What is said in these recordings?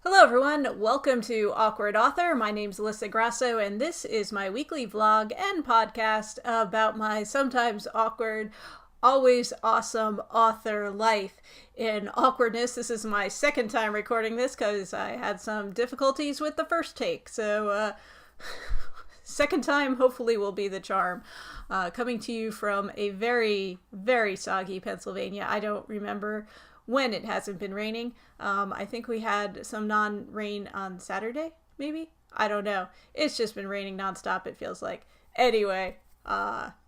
Hello everyone, welcome to Awkward Author. My name's Alyssa Grasso and this is my weekly vlog and podcast about my sometimes awkward, always awesome author life. In awkwardness, this is my second time recording this because I had some difficulties with the first take, so second time hopefully will be the charm. Coming to you from a very, very soggy Pennsylvania. I don't remember when it hasn't been raining. I think we had some non-rain on Saturday, maybe? I don't know. It's just been raining nonstop, it feels like. Anyway,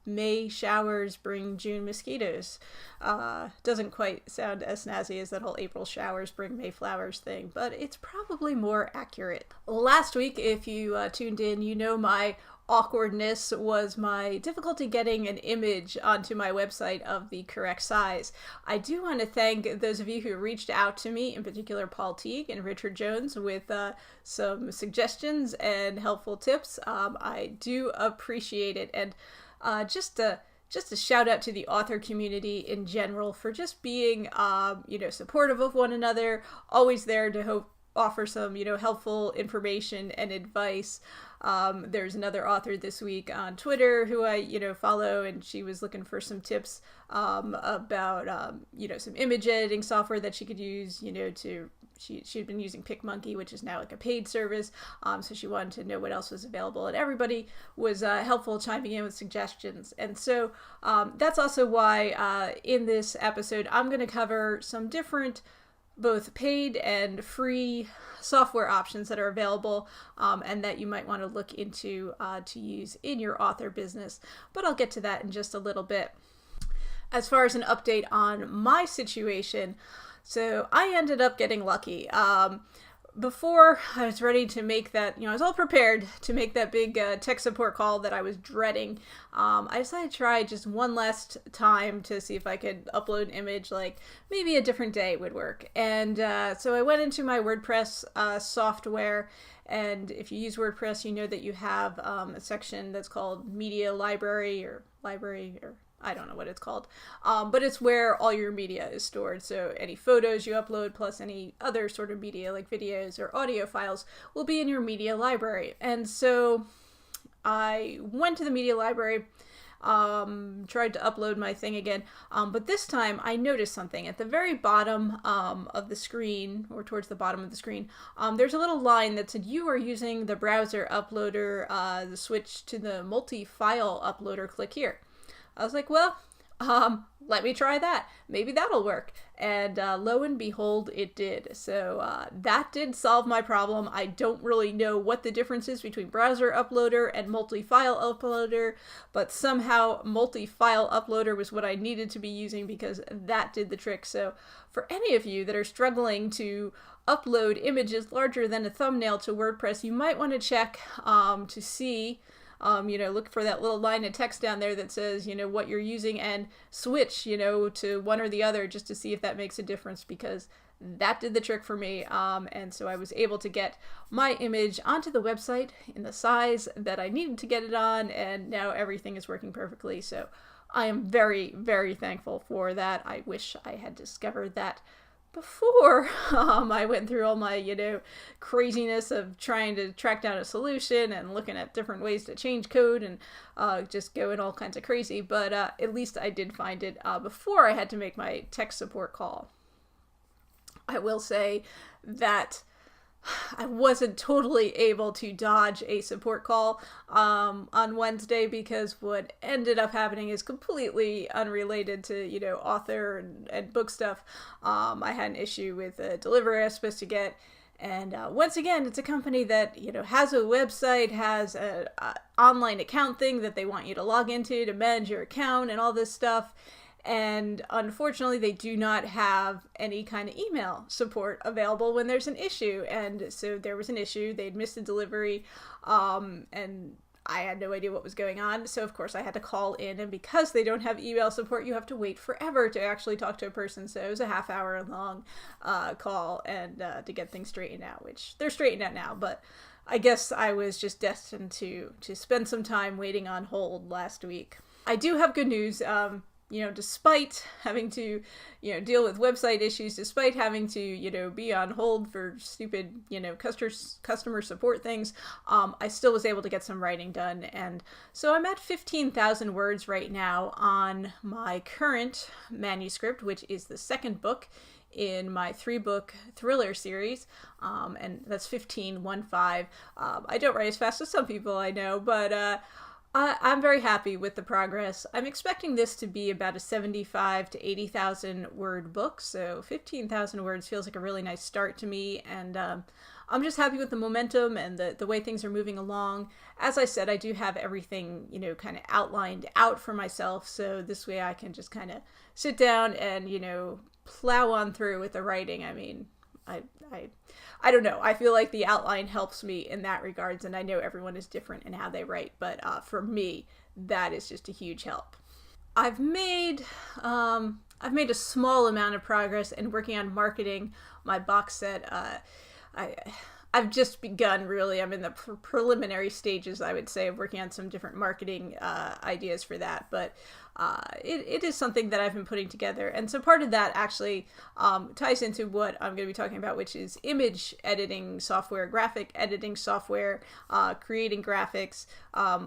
May showers bring June mosquitoes. Doesn't quite sound as snazzy as that whole April showers bring May flowers thing, but it's probably more accurate. Last week, if you tuned in, you know my awkwardness was my difficulty getting an image onto my website of the correct size. I do want to thank those of you who reached out to me, in particular Paul Teague and Richard Jones, with some suggestions and helpful tips. I do appreciate it, and just a shout out to the author community in general for just being, supportive of one another, always there to offer some, helpful information and advice. There's another author this week on Twitter who I, follow, and she was looking for some tips about, some image editing software that she could use, she'd been using PicMonkey, which is now like a paid service, so she wanted to know what else was available, and everybody was helpful chiming in with suggestions. And so that's also why in this episode I'm going to cover some different both paid and free software options that are available and that you might want to look into to use in your author business. But I'll get to that in just a little bit. As far as an update on my situation, so I ended up getting lucky. Before I was ready to make that, I was all prepared to make that big tech support call that I was dreading. I decided to try just one last time to see if I could upload an image, like maybe a different day would work. And so I went into my WordPress software, and if you use WordPress, you know that you have a section that's called Media Library or I don't know what it's called, but it's where all your media is stored. So any photos you upload plus any other sort of media like videos or audio files will be in your media library. And so I went to the media library, tried to upload my thing again, but this time I noticed something. At the very bottom of the screen, or towards the bottom of the screen, there's a little line that said you are using the browser uploader, the switch to the multi-file uploader, click here. I was like, well, let me try that. Maybe that'll work. And lo and behold, it did. So that did solve my problem. I don't really know what the difference is between browser uploader and multi-file uploader, but somehow multi-file uploader was what I needed to be using because that did the trick. So for any of you that are struggling to upload images larger than a thumbnail to WordPress, you might want to check to see look for that little line of text down there that says, what you're using, and switch, to one or the other just to see if that makes a difference, because that did the trick for me. And so I was able to get my image onto the website in the size that I needed to get it on, and now everything is working perfectly. So I am very, very thankful for that. I wish I had discovered that before I went through all my, craziness of trying to track down a solution and looking at different ways to change code and just going all kinds of crazy. But at least I did find it before I had to make my tech support call. I will say that I wasn't totally able to dodge a support call on Wednesday, because what ended up happening is completely unrelated to, author and book stuff. I had an issue with a delivery I was supposed to get. And once again, it's a company that, has a website, has an online account thing that they want you to log into to manage your account and all this stuff. And unfortunately, they do not have any kind of email support available when there's an issue. And so there was an issue. They'd missed a delivery, and I had no idea what was going on. So, of course, I had to call in. And because they don't have email support, you have to wait forever to actually talk to a person. So it was a half-hour long call and to get things straightened out, which they're straightened out now. But I guess I was just destined to spend some time waiting on hold last week. I do have good news. despite having to, deal with website issues, despite having to, be on hold for stupid, customer support things, I still was able to get some writing done. And so I'm at 15,000 words right now on my current manuscript, which is the second book in my 3-book thriller series, and that's 15, 1-5. I don't write as fast as some people I know, but I'm very happy with the progress. I'm expecting this to be about a 75 to 80,000 word book, so 15,000 words feels like a really nice start to me, and I'm just happy with the momentum and the way things are moving along. As I said, I do have everything, kind of outlined out for myself, so this way I can just kind of sit down and, plow on through with the writing. I mean, I don't know. I feel like the outline helps me in that regards, and I know everyone is different in how they write, but for me, that is just a huge help. I've made a small amount of progress in working on marketing my box set. I've just begun, really. I'm in the preliminary stages, I would say, of working on some different marketing ideas for that. But it is something that I've been putting together. And so part of that actually ties into what I'm going to be talking about, which is image editing software, graphic editing software, creating graphics,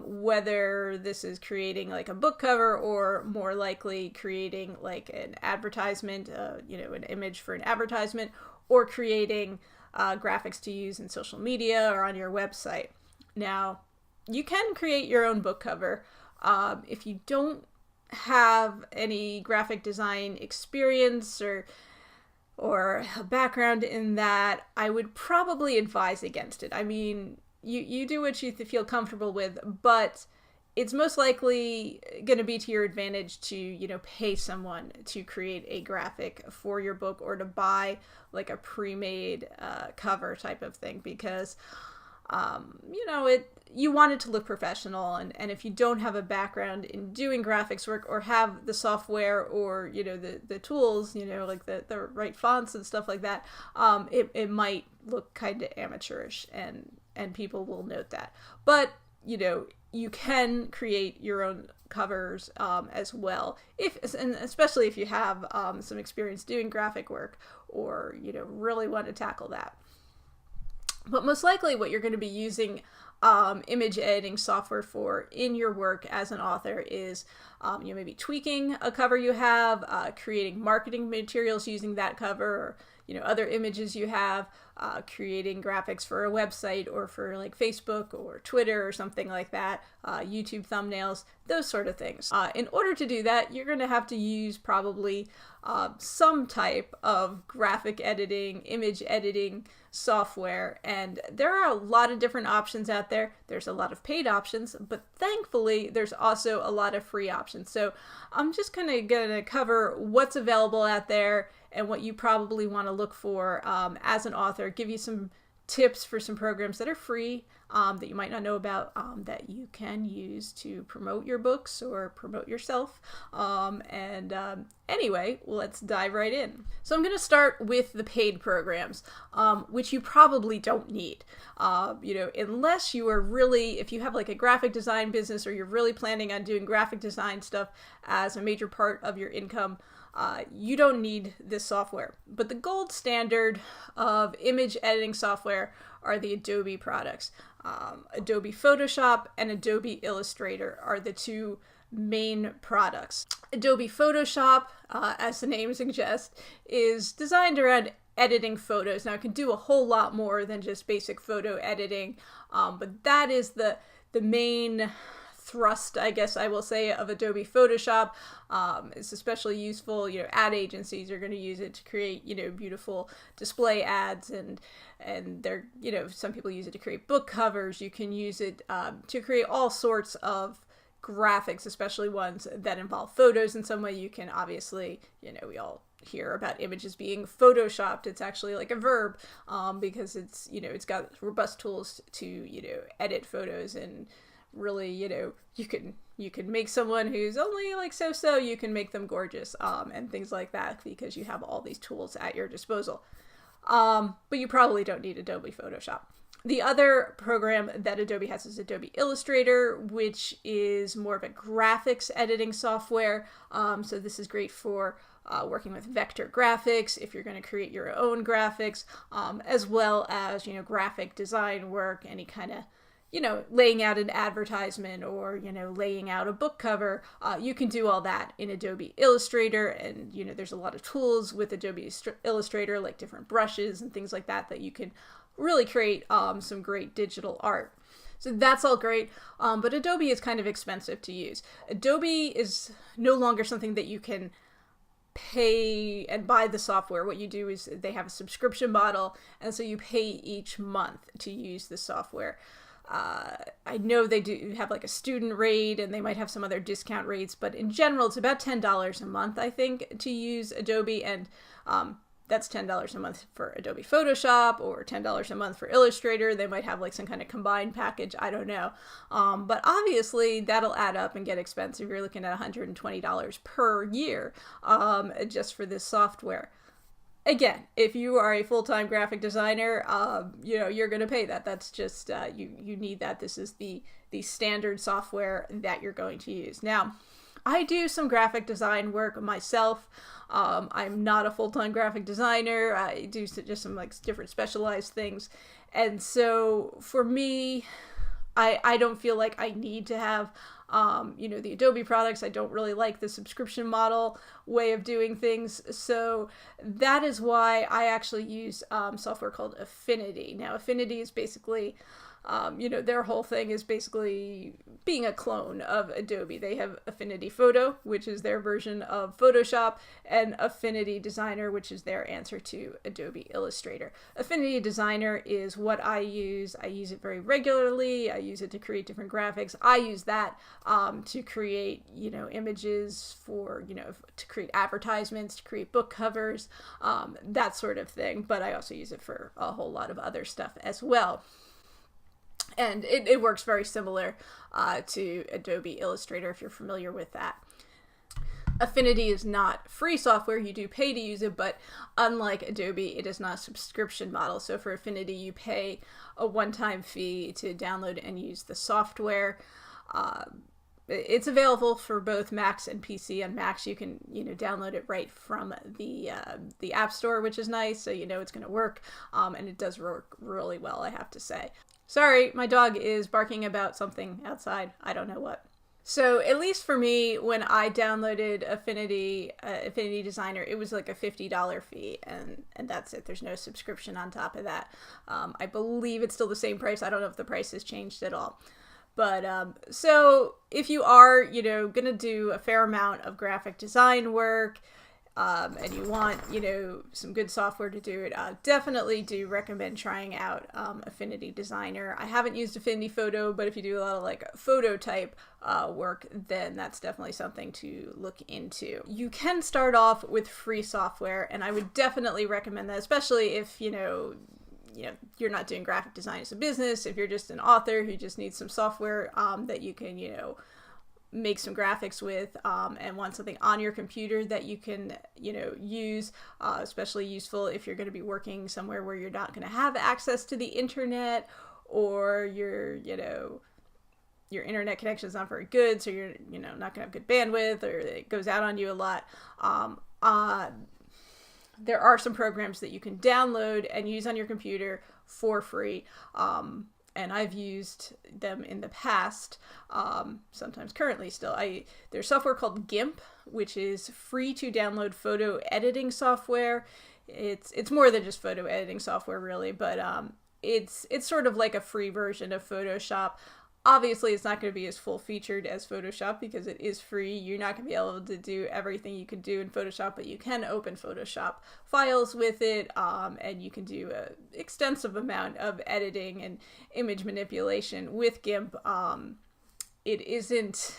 whether this is creating like a book cover or more likely creating like an advertisement, an image for an advertisement, or creating graphics to use in social media or on your website. Now, you can create your own book cover. If you don't have any graphic design experience or a background in that, I would probably advise against it. I mean, you do what you feel comfortable with, but it's most likely going to be to your advantage to, pay someone to create a graphic for your book or to buy like a pre-made cover type of thing, because, you want it to look professional. And if you don't have a background in doing graphics work or have the software or, the tools, like the right fonts and stuff like that, it might look kind of amateurish and people will note that. But, you can create your own covers as well, and especially if you have some experience doing graphic work or really want to tackle that. But most likely what you're going to be using image editing software for in your work as an author is maybe tweaking a cover you have, creating marketing materials using that cover, or other images you have, creating graphics for a website or for like Facebook or Twitter or something like that, YouTube thumbnails, those sort of things. In order to do that, you're going to have to use probably some type of graphic editing, image editing software, and there are a lot of different options out there. There's a lot of paid options, but thankfully there's also a lot of free options. So I'm just kind of going to cover what's available out there and what you probably want to look for as an author, give you some tips for some programs that are free that you might not know about that you can use to promote your books or promote yourself. Anyway, let's dive right in. So I'm going to start with the paid programs, which you probably don't need. Unless you are really, if you have like a graphic design business or you're really planning on doing graphic design stuff as a major part of your income, you don't need this software. But the gold standard of image editing software are the Adobe products. Adobe Photoshop and Adobe Illustrator are the two main products. Adobe Photoshop, as the name suggests, is designed around editing photos. Now, it can do a whole lot more than just basic photo editing, but that is the main thrust, I guess I will say, of Adobe Photoshop. It's especially useful, ad agencies are going to use it to create, beautiful display ads, and they're, some people use it to create book covers. You can use it to create all sorts of graphics, especially ones that involve photos in some way. You can obviously, we all hear about images being photoshopped. It's actually like a verb, because it's, it's got robust tools to, edit photos, and really, you can make someone who's only like so, you can make them gorgeous, and things like that, because you have all these tools at your disposal. But you probably don't need Adobe Photoshop. The other program that Adobe has is Adobe Illustrator, which is more of a graphics editing software. So this is great for working with vector graphics, if you're going to create your own graphics, as well as, graphic design work, any kind of, laying out an advertisement or, laying out a book cover. You can do all that in Adobe Illustrator. And, there's a lot of tools with Adobe Illustrator, like different brushes and things like that you can really create some great digital art. So that's all great, but Adobe is kind of expensive to use. Adobe is no longer something that you can pay and buy the software. What you do is they have a subscription model, and so you pay each month to use the software. I know they do have like a student rate, and they might have some other discount rates, but in general, it's about $10 a month, I think, to use Adobe, and that's $10 a month for Adobe Photoshop or $10 a month for Illustrator. They might have like some kind of combined package. I don't know. But obviously that'll add up and get expensive. You're looking at $120 per year just for this software. Again, if you are a full-time graphic designer, you're going to pay that. That's just, you need that. This is the standard software that you're going to use. Now, I do some graphic design work myself. I'm not a full-time graphic designer. I do just some like different specialized things. And so for me, I don't feel like I need to have, the Adobe products. I don't really like the subscription model way of doing things. So that is why I actually use software called Affinity. Now, Affinity is basically their whole thing is basically being a clone of Adobe. They have Affinity Photo, which is their version of Photoshop, and Affinity Designer, which is their answer to Adobe Illustrator. Affinity Designer is what I use. I use it very regularly. I use it to create different graphics. I use that to create, images for, to create advertisements, to create book covers, that sort of thing. But I also use it for a whole lot of other stuff as well. And it works very similar to Adobe Illustrator, if you're familiar with that. Affinity is not free software. You do pay to use it, but unlike Adobe, it is not a subscription model. So for Affinity, you pay a one-time fee to download and use the software. It's available for both Macs and PC. On Macs, you can download it right from the App Store, which is nice. So it's going to work, and it does work really well, I have to say. Sorry, my dog is barking about something outside. I don't know what. So at least for me, when I downloaded Affinity Designer, it was like a $50 fee, and that's it. There's no subscription on top of that. I believe it's still the same price. I don't know if the price has changed at all. But so if you are, going to do a fair amount of graphic design work, and you want, some good software to do it, definitely do recommend trying out Affinity Designer. I haven't used Affinity Photo, but if you do a lot of like photo type work, then that's definitely something to look into. You can start off with free software, and I would definitely recommend that, especially if, you're not doing graphic design as a business, if you're just an author who just needs some software that you can, make some graphics with, and want something on your computer that you can, use, especially useful if you're going to be working somewhere where you're not going to have access to the internet, or your internet connection is not very good, so you're, not going to have good bandwidth, or it goes out on you a lot. There are some programs that you can download and use on your computer for free. And I've used them in the past, sometimes currently still. There's software called GIMP, which is free to download photo editing software. It's more than just photo editing software, really, but it's sort of like a free version of Photoshop. Obviously, it's not going to be as full-featured as Photoshop because it is free. You're not going to be able to do everything you can do in Photoshop, but you can open Photoshop files with it, and you can do an extensive amount of editing and image manipulation with GIMP. It isn't,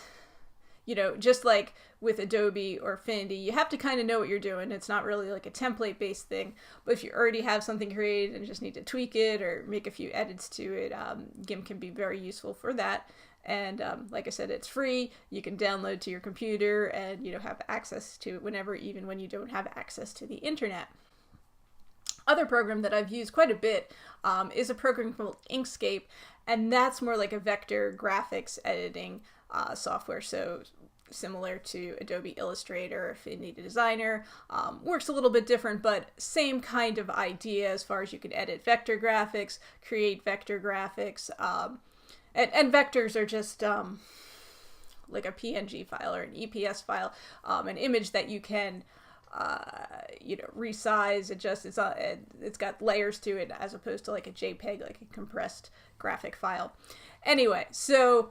just like with Adobe or Affinity, you have to kind of know what you're doing. It's not really like a template-based thing, but if you already have something created and just need to tweak it or make a few edits to it, GIMP can be very useful for that. And like I said, it's free. You can download to your computer and have access to it whenever, even when you don't have access to the internet. other program that I've used quite a bit is a program called Inkscape, and that's more like a vector graphics editing software. So similar to Adobe Illustrator, Affinity Designer, works a little bit different, but same kind of idea as far as you can edit vector graphics, create vector graphics, and vectors are just like a PNG file or an EPS file, an image that you can resize, adjust. It's got layers to it as opposed to like a JPEG, like a compressed graphic file. Anyway, so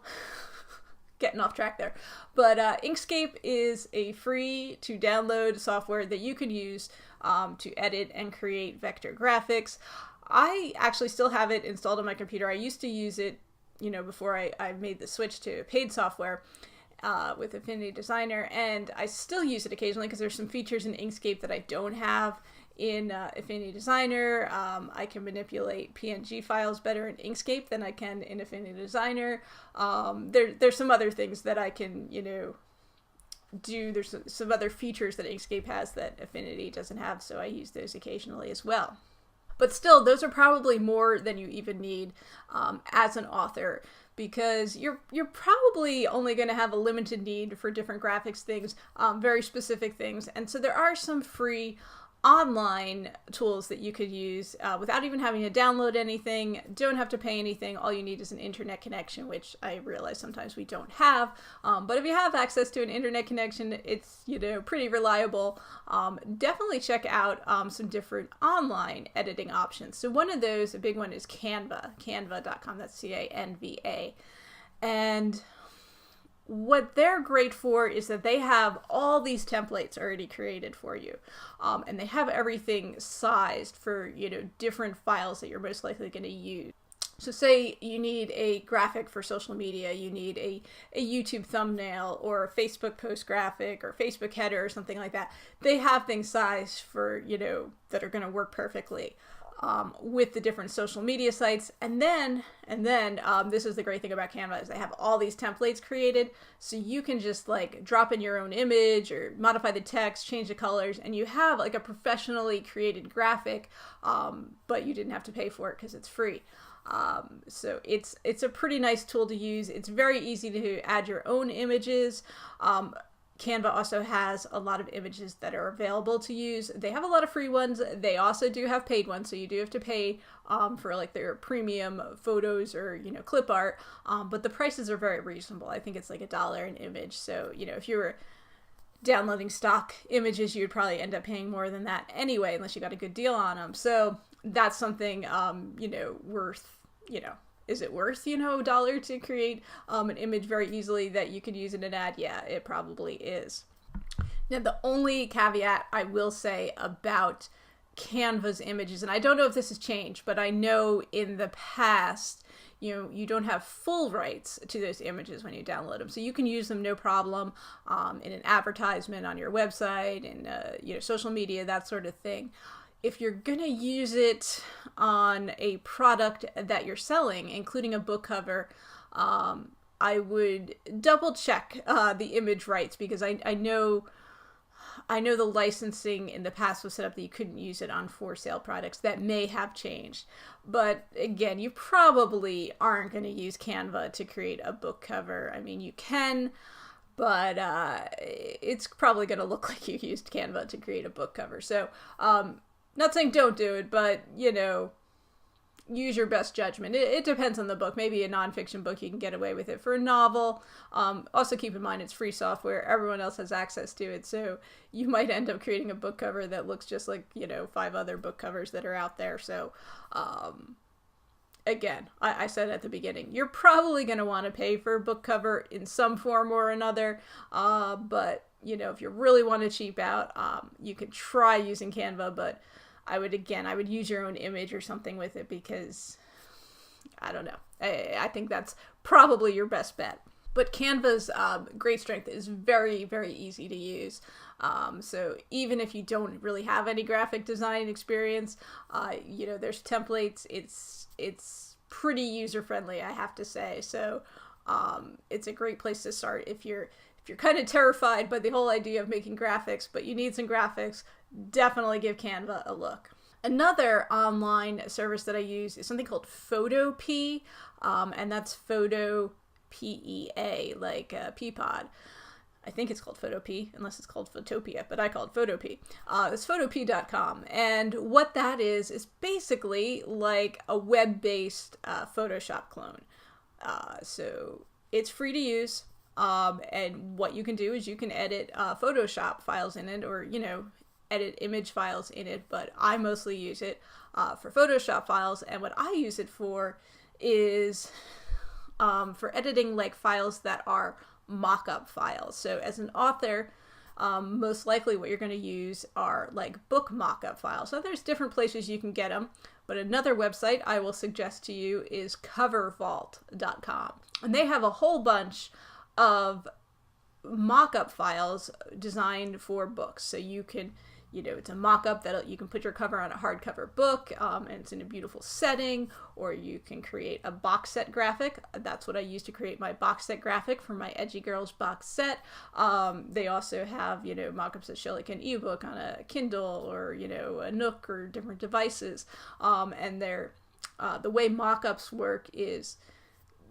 getting off track there. But Inkscape is a free to download software that you can use to edit and create vector graphics. I actually still have it installed on my computer. I used to use it, before I made the switch to paid software with Affinity Designer, and I still use it occasionally because there's some features in Inkscape that I don't have in Affinity Designer. I can manipulate PNG files better in Inkscape than I can in Affinity Designer. There's some other things that I can, do. There's some other features that Inkscape has that Affinity doesn't have, so I use those occasionally as well. But still, those are probably more than you even need as an author, because you're probably only going to have a limited need for different graphics things, very specific things. And so there are some free online tools that you could use without even having to download anything. Don't have to pay anything. All you need is an internet connection, which I realize sometimes we don't have. But if you have access to an internet connection, it's pretty reliable. Definitely check out some different online editing options. So one of those, a big one, is Canva. Canva.com. That's Canva. And what they're great for is that they have all these templates already created for you. And they have everything sized for, different files that you're most likely going to use. So say you need a graphic for social media, you need a YouTube thumbnail or a Facebook post graphic or Facebook header or something like that. They have things sized for, that are going to work perfectly. With the different social media sites. And then this is the great thing about Canva, is they have all these templates created, so you can just like drop in your own image or modify the text, change the colors, and you have like a professionally created graphic, but you didn't have to pay for it because it's free. So it's a pretty nice tool to use. It's very easy to add your own images. Canva also has a lot of images that are available to use. They have a lot of free ones. They also do have paid ones, so you do have to pay for like their premium photos or clip art. But the prices are very reasonable. I think it's like $1 an image. So if you were downloading stock images, you'd probably end up paying more than that anyway, unless you got a good deal on them. So that's something worth Is it worth, $1 to create an image very easily that you could use in an ad? Yeah, it probably is. Now, the only caveat I will say about Canva's images, and I don't know if this has changed, but I know in the past, you don't have full rights to those images when you download them. So you can use them no problem in an advertisement on your website, in social media, that sort of thing. If you're going to use it on a product that you're selling, including a book cover, I would double check the image rights, because I know the licensing in the past was set up that you couldn't use it on for sale products. That may have changed. But again, you probably aren't going to use Canva to create a book cover. I mean, you can, but it's probably going to look like you used Canva to create a book cover. So, not saying don't do it, but, use your best judgment. It depends on the book. Maybe a nonfiction book, you can get away with it. For a novel, also keep in mind it's free software. Everyone else has access to it. So you might end up creating a book cover that looks just like, 5 other book covers that are out there. So, again, I said at the beginning, you're probably going to want to pay for a book cover in some form or another. But, if you really want to cheap out, you could try using Canva, but I would use your own image or something with it, because I don't know. I think that's probably your best bet. But Canva's great strength is very, very easy to use. So even if you don't really have any graphic design experience, there's templates. It's pretty user friendly, I have to say. So it's a great place to start if you're kind of terrified by the whole idea of making graphics, but you need some graphics. Definitely give Canva a look. Another online service that I use is something called Photopea, and that's Photo PEA, like Peapod. I think it's called Photopea, unless it's called Photopea, but I call it Photopea. It's photopea.com, and what that is basically like a web-based Photoshop clone. So it's free to use, and what you can do is you can edit Photoshop files in it, or, edit image files in it, but I mostly use it for Photoshop files, and what I use it for is for editing like files that are mock-up files. So as an author, most likely what you're going to use are like book mock-up files. So there's different places you can get them, but another website I will suggest to you is covervault.com, and they have a whole bunch of mock-up files designed for books. So you can, it's a mock-up that you can put your cover on a hardcover book, and it's in a beautiful setting, or you can create a box set graphic. That's what I use to create my box set graphic for my Edgy Girls box set. They also have, mock-ups that show like an ebook on a Kindle, or, a Nook, or different devices. And the way mock-ups work is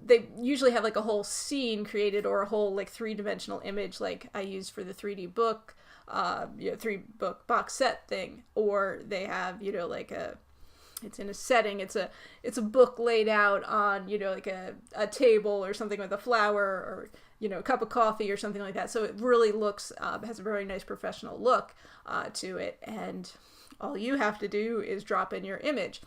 they usually have like a whole scene created, or a whole like three-dimensional image like I used for the 3D book, 3-book box set thing, or they have, it's in a setting, it's a book laid out on, like a table or something with a flower, or, a cup of coffee or something like that. So it really looks, has a very nice professional look to it, and all you have to do is drop in your image.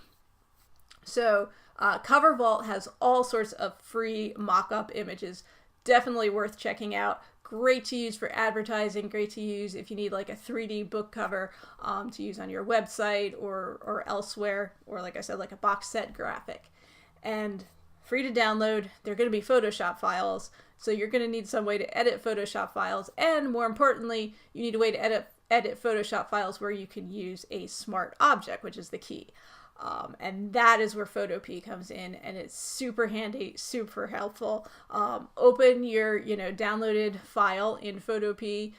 So CoverVault has all sorts of free mock-up images, definitely worth checking out. Great to use for advertising, great to use if you need like a 3D book cover to use on your website or elsewhere, or like I said, like a box set graphic. And free to download. They're going to be Photoshop files, so you're going to need some way to edit Photoshop files, and more importantly, you need a way to edit Photoshop files where you can use a smart object, which is the key. And that is where Photopea comes in, and it's super handy, super helpful. Open your, downloaded file in Photopea,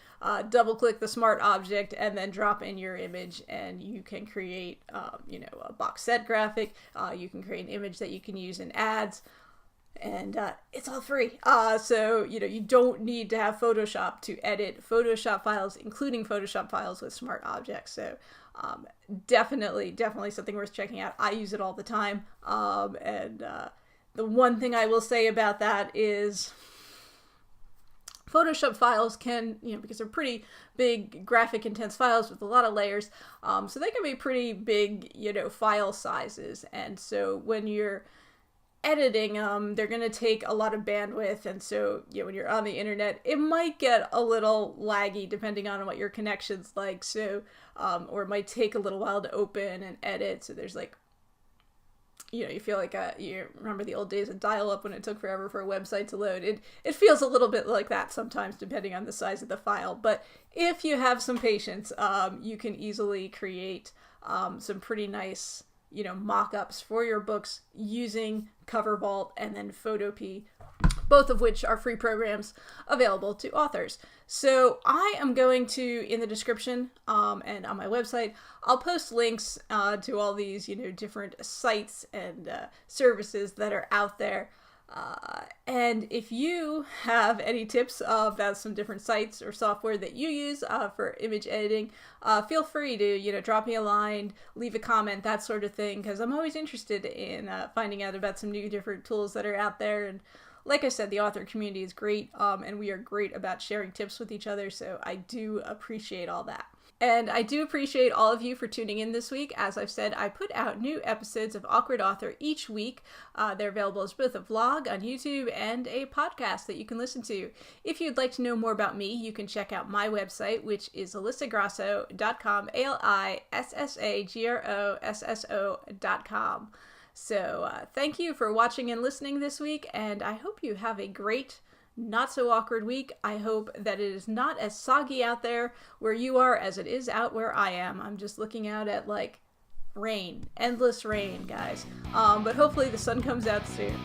double click the smart object, and then drop in your image, and you can create, a box set graphic. You can create an image that you can use in ads, and it's all free. So, you don't need to have Photoshop to edit Photoshop files, including Photoshop files with smart objects. So, definitely something worth checking out. I use it all the time. And the one thing I will say about that is Photoshop files can, because they're pretty big graphic intense files with a lot of layers, so they can be pretty big, file sizes. And so when you're editing them, they're going to take a lot of bandwidth, and so when you're on the internet, it might get a little laggy depending on what your connection's like. So or it might take a little while to open and edit. So there's like, you feel like you remember the old days of dial-up when it took forever for a website to load. It feels a little bit like that sometimes, depending on the size of the file. But if you have some patience, you can easily create some pretty nice mock-ups for your books using CoverVault and then Photopea, both of which are free programs available to authors. So I am going to, in the description and on my website, I'll post links to all these, different sites and services that are out there. And if you have any tips about some different sites or software that you use for image editing, feel free to, drop me a line, leave a comment, that sort of thing, because I'm always interested in finding out about some new different tools that are out there. And like I said, the author community is great, and we are great about sharing tips with each other, so I do appreciate all that. And I do appreciate all of you for tuning in this week. As I've said, I put out new episodes of Awkward Author each week. They're available as both a vlog on YouTube and a podcast that you can listen to. If you'd like to know more about me, you can check out my website, which is alyssagrosso.com, ALISSAGROSSO.com. So thank you for watching and listening this week, and I hope you have a great, not so awkward week. I hope that it is not as soggy out there where you are as it is out where I am. I'm just looking out at like rain, endless rain, guys. But hopefully the sun comes out soon.